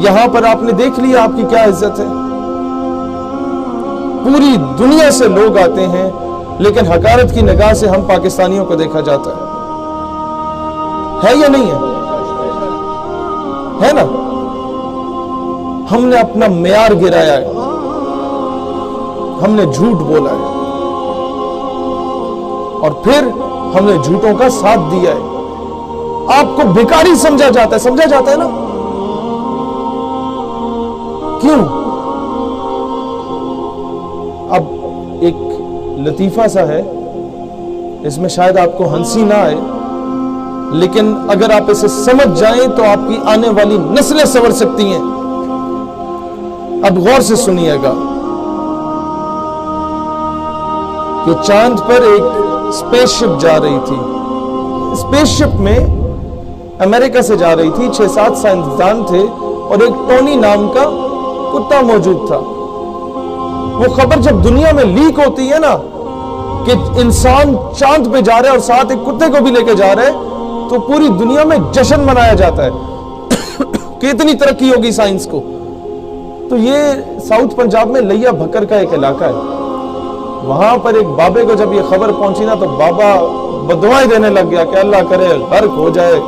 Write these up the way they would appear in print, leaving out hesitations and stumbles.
یہاں پر آپ نے دیکھ لیا آپ کی کیا عزت ہے. پوری دنیا سے لوگ آتے ہیں لیکن حقارت کی نگاہ سے ہم پاکستانیوں کو دیکھا جاتا ہے یا نہیں ہے نا؟ ہم نے اپنا معیار گرایا ہے, ہم نے جھوٹ بولا ہے اور پھر ہم نے جھوٹوں کا ساتھ دیا ہے. آپ کو بھکاری سمجھا جاتا ہے نا؟ کیوں؟ اب ایک لطیفہ سا ہے, اس میں شاید آپ کو ہنسی نہ آئے, لیکن اگر آپ اسے سمجھ جائیں تو آپ کی آنے والی نسلیں سنور سکتی ہیں. اب غور سے سنیے گا کہ چاند پر ایک اسپیس شپ جا رہی تھی. اسپیس شپ میں امریکہ سے جا رہی تھی, 6-7 سائنسدان تھے اور ایک ٹونی نام کا کتا موجود تھا. وہ خبر جب دنیا میں لیک ہوتی ہے نا کہ انسان چاند پہ جا رہا ہے اور ساتھ ایک کتے کو بھی لے کے جا رہا ہے, تو پوری دنیا میں جشن منایا جاتا ہے کہ اتنی ترقی ہوگی سائنس کو. تو یہ ساؤتھ پنجاب میں لیا بھکر کا ایک علاقہ ہے. وہاں پر ایک بابے کو جب یہ خبر پہنچی نا تو بابا بدوائیں دینے لگ گیا کہ اللہ کرے غرق ہو جائے,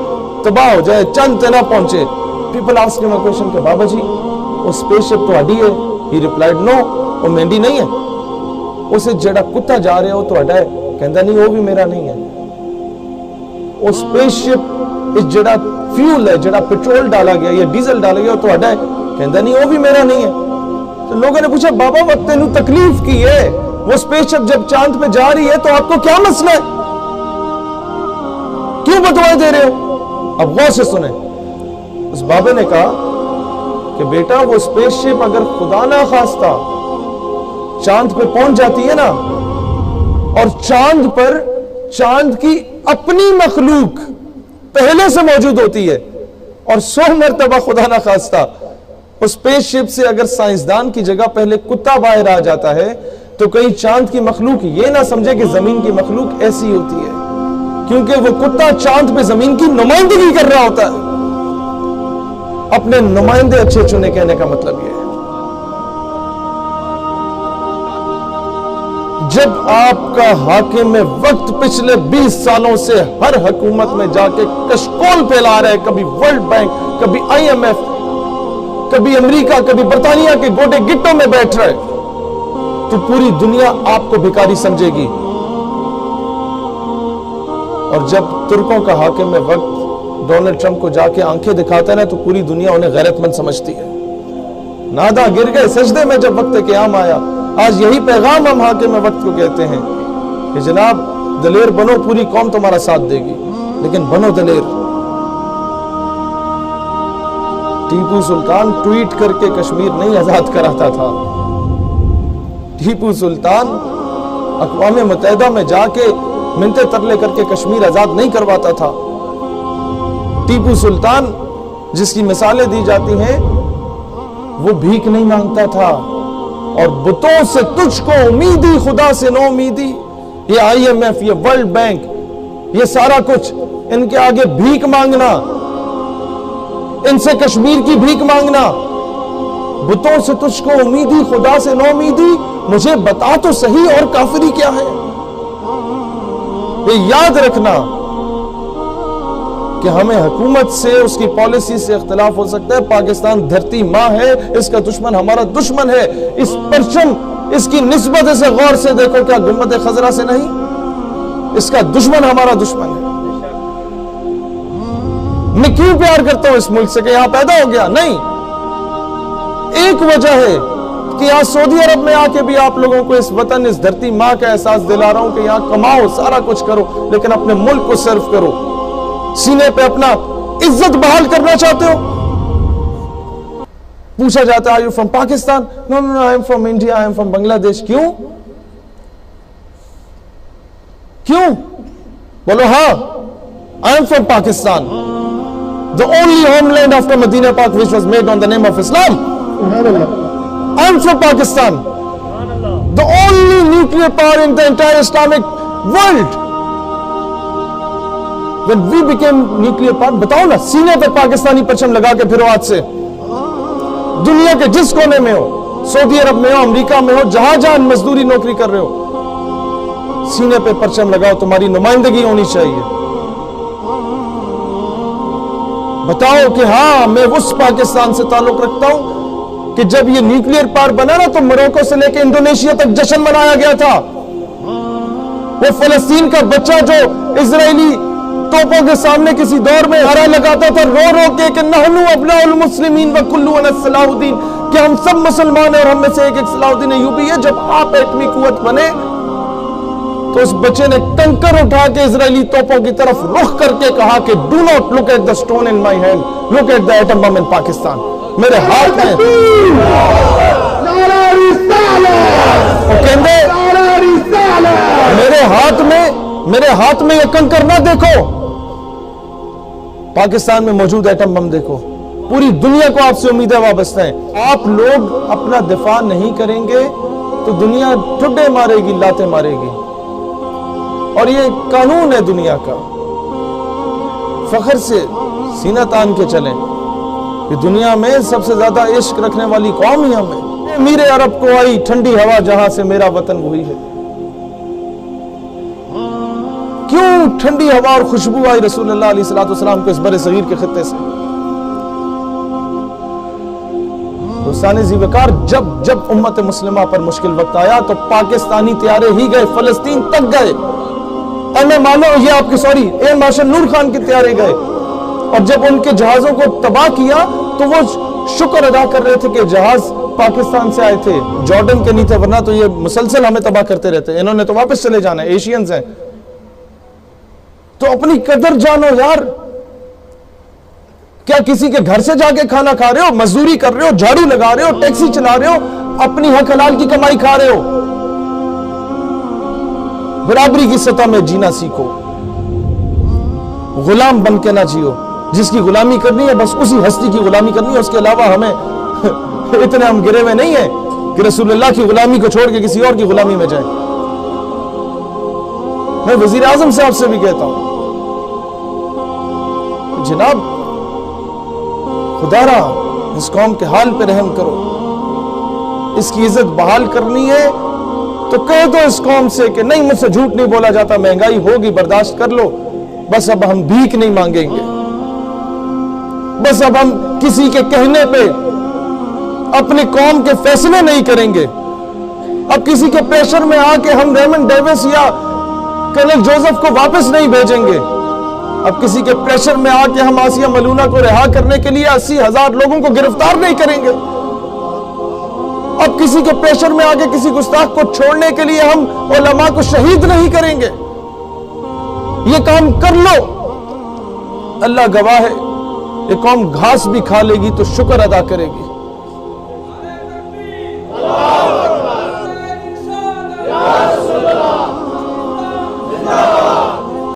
تباہ ہو جائے, چند تے نہ پہنچے. پیپل آسک ہم اے کوسچن کہ بابا جی وہ اسپیس شپ تہاڈی ہے؟ ہی ریپلائڈ نو, وہ مینڈی نہیں ہے. اسے جڑا کتا جا رہے ہو تہاڈا ہے؟ کہندا نہیں وہ بھی میرا نہیں ہے. وہ اسپیس شپ اس جڑا فیول ہے, جڑا پیٹرول ڈالا گیا یا ڈیزل ڈالا گیا, وہ تہاڈا ہے؟ کہندا نہیں وہ بھی میرا نہیں ہے. تو لوگوں نے پوچھا بابا وقت تینوں تکلیف کی ہے, وہ اسپیس شپ جب چاند پہ جا رہی ہے تو آپ کو کیا مسئلہ ہے, کیوں بدوائیں دے رہے ہو؟ اب غور سے سنیں. اس بابے نے کہا کہ بیٹا وہ اسپیس شپ اگر خدا نہ خواستہ چاند پہ پہنچ جاتی ہے نا, اور چاند پر چاند کی اپنی مخلوق پہلے سے موجود ہوتی ہے, اور 100 مرتبہ خدا نہ خواستہ اس اسپیس شپ سے اگر سائنسدان کی جگہ پہلے کتا باہر آ جاتا ہے, تو کہیں چاند کی مخلوق یہ نہ سمجھے کہ زمین کی مخلوق ایسی ہوتی ہے, کیونکہ وہ کتا چاند پہ زمین کی نمائندگی کر رہا ہوتا ہے. اپنے نمائندے اچھے چنے, کہنے کا مطلب یہ ہے. جب آپ کا حاکم وقت پچھلے 20 سالوں سے ہر حکومت میں جا کے کشکول پھیلا رہا ہے, کبھی ورلڈ بینک, کبھی IMF, کبھی امریکہ, کبھی برطانیہ کے گوٹے گٹوں میں بیٹھ رہا ہے, تو پوری دنیا آپ کو بھکاری سمجھے گی. اور جب ترکوں کا حاکم وقت ڈونلڈ ٹرمپ کو جا کے آنکھیں دکھاتا ہے نا, تو پوری دنیا انہیں غیرت مند سمجھتی ہے. نادا گر گئے سجدے میں جب وقت قیام آیا. آج یہی پیغام ہم حاکم وقت کو کہتے ہیں کہ جناب دلیر بنو, پوری قوم تمہارا ساتھ دے گی, لیکن بنو دلیر. ٹیپو سلطان ٹویٹ کر کے کشمیر نہیں آزاد کراتا تھا. ٹیپو سلطان اقوام متحدہ میں جا کے منتیں ترلے کر کے کشمیر آزاد نہیں کرواتا تھا. ٹیپو سلطان جس کی مثالیں دی جاتی ہیں وہ بھیک نہیں مانگتا تھا, اور بتوں سے تجھ کو امیدی خدا سے نو امیدی. یہ IMF, یہ ورلڈ بینک, یہ سارا کچھ ان کے آگے بھیک مانگنا, ان سے کشمیر کی بھیک مانگنا. بتوں سے تجھ کو امیدی خدا سے نو امیدی, مجھے بتا تو صحیح اور کافری کیا ہے. یہ یاد رکھنا کہ ہمیں حکومت سے, اس کی پالیسی سے اختلاف ہو سکتا ہے. پاکستان دھرتی ماں ہے, اس کا دشمن ہمارا دشمن ہے. اس پرچم, اس کی نسبت اسے غور سے دیکھو, کیا گنبد خضرا سے نہیں؟ اس کا دشمن ہمارا دشمن ہے. میں کیوں پیار کرتا ہوں اس ملک سے کہ یہاں پیدا ہو گیا؟ نہیں, ایک وجہ ہے کہ یہاں سعودی عرب میں آ کے بھی آپ لوگوں کو اس وطن, اس دھرتی ماں کا احساس دلا رہا ہوں کہ یہاں کماؤ, سارا کچھ کرو, لیکن اپنے ملک کو سرو کرو. سینے پہ اپنا عزت بحال کرنا چاہتے ہو؟ پوچھا جاتا ہے, are you from Pakistan? No, I am from India, I am from Bangladesh. کیوں؟ بولو ہاں, I am from Pakistan, the only homeland after Medina Pak which was made on the name of Islam. I am from Pakistan, the only nuclear power in the entire Islamic world. When we became nuclear power, بتاؤ نا, سینے پہ پاکستانی پرچم لگا کے پھرو آج سے. دنیا کے جس کونے میں ہو، سعودی عرب میں ہو، امریکہ میں ہو، جہاں جہاں مزدوری نوکری کر رہے ہو، سینے پہ پرچم لگاؤ، تمہاری نمائندگی ہونی چاہیے. بتاؤ کہ ہاں میں اس پاکستان سے تعلق رکھتا ہوں کہ جب یہ نیوکلیئر پاور بنا نا تو موروکو سے لے کے انڈونیشیا تک جشن منایا گیا تھا. وہ فلسطین کا بچہ جو اسرائیلی توپوں کے سامنے کسی دور میں نعرہ لگاتا تھا رو رو کے کہ نحنو ابناء المسلمین وکلنا صلاح الدین، کہ ہم سب مسلمان ہیں اور ہم میں سے ایک صلاح الدین ایوبی ہے. جب آپ ایٹمی قوت بنے تو اس بچے نے کنکر اٹھا کے اسرائیلی توپوں کی طرف رخ کر کے کہا کہ do not look at the stone in my hand, look at the atom bomb in Pakistan. میرے ہاتھ میں میرے ہاتھ میں یہ کنکر نہ دیکھو، پاکستان میں موجود ایٹم بم دیکھو. پوری دنیا کو آپ سے امیدیں وابستہ ہیں. آپ لوگ اپنا دفاع نہیں کریں گے تو دنیا ٹھڈے مارے گی، لاتے مارے گی. اور یہ قانون ہے دنیا کا. فخر سے سینہ تان کے چلیں کہ دنیا میں سب سے زیادہ عشق رکھنے والی قوم ہی ہم ہیں. امیر عرب کو آئی ٹھنڈی ہوا جہاں سے میرا وطن وہی ہے. کیوں ٹھنڈی ہوا اور خوشبو آئی رسول اللہ علیہ السلام کو اس بر صغیر کے خطے سے؟ دوستان ذی وقار، جب امت مسلمہ پر مشکل وقت آیا تو پاکستانی طیارے ہی گئے، فلسطین تک گئے. ایئر مارشل نور خان کے طیارے گئے، اور جب ان کے جہازوں کو تباہ کیا تو وہ شکر ادا کر رہے تھے کہ جہاز پاکستان سے آئے تھے، جارڈن کے نہیں تھے، ورنہ تو یہ مسلسل ہمیں تباہ کرتے رہتے. انہوں نے تو واپس چلے جانا ہے، ایشینز ہیں. تو اپنی قدر جانو یار. کیا کسی کے گھر سے جا کے کھانا کھا رہے ہو، مزدوری کر رہے ہو، جھاڑو لگا رہے ہو، ٹیکسی چلا رہے ہو، اپنی حق حلال کی کمائی کھا رہے ہو؟ برابری کی سطح میں جینا سیکھو. غلام بن کے نہ جیو. جس کی غلامی کرنی ہے بس اسی ہستی کی غلامی کرنی ہے. اس کے علاوہ ہمیں اتنے ہم گرے ہوئے نہیں ہیں کہ رسول اللہ کی غلامی کو چھوڑ کے کسی اور کی غلامی میں جائیں. میں وزیر اعظم صاحب سے بھی کہتا ہوں، جناب خدا را اس قوم کے حال پہ رحم کرو. اس کی عزت بحال کرنی ہے تو کہہ دو اس قوم سے کہ نہیں، مجھ سے جھوٹ نہیں بولا جاتا، مہنگائی ہوگی برداشت کر لو، بس اب ہم بھیک نہیں مانگیں گے. بس اب ہم کسی کے کہنے پہ اپنی قوم کے فیصلے نہیں کریں گے. اب کسی کے پریشر میں آ کے ہم ریمنڈ ڈیوس یا کرنل جوزف کو واپس نہیں بھیجیں گے. اب کسی کے پریشر میں آ کے ہم آسیہ ملونہ کو رہا کرنے کے لیے 80,000 لوگوں کو گرفتار نہیں کریں گے. اب کسی کے پریشر میں آ کے کسی گستاخ کو چھوڑنے کے لیے ہم علماء کو شہید نہیں کریں گے. یہ کام کر لو، اللہ گواہ ہے، یہ قوم گھاس بھی کھا لے گی تو شکر ادا کرے گی.